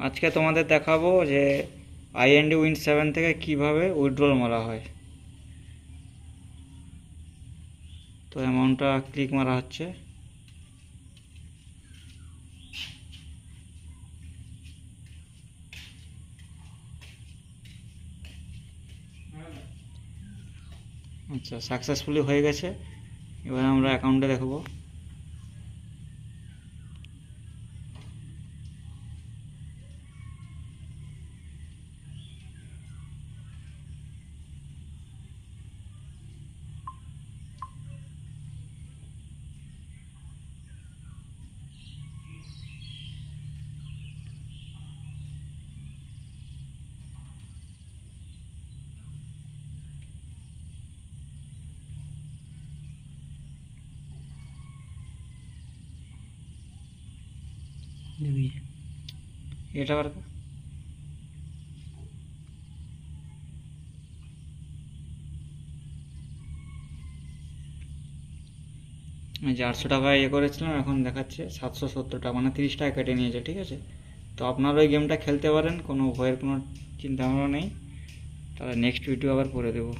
আজকে তোমাদের দেখাবো যে আইএনডি উইন 7 থেকে কিভাবে উইথড্রল মারা হয়। তো অ্যামাউন্টটা ক্লিক মারা হচ্ছে। আচ্ছা, সাকসেসফুলি হয়ে গেছে। এবার আমরা অ্যাকাউন্টে দেখব। এটা বার কর। যে 800 টাকা করেছিলাম, এখন দেখাচ্ছে 770 টাকা, মানে 30 টাকা কেটে নিয়েছে। ঠিক আছে, তো আপনারা ওই গেমটা খেলতে পারেন, কোনো ভয়ের কোনো চিন্তা ভাবনা নেই। তাহলে নেক্সট ভিডিও আবার করে দেবো।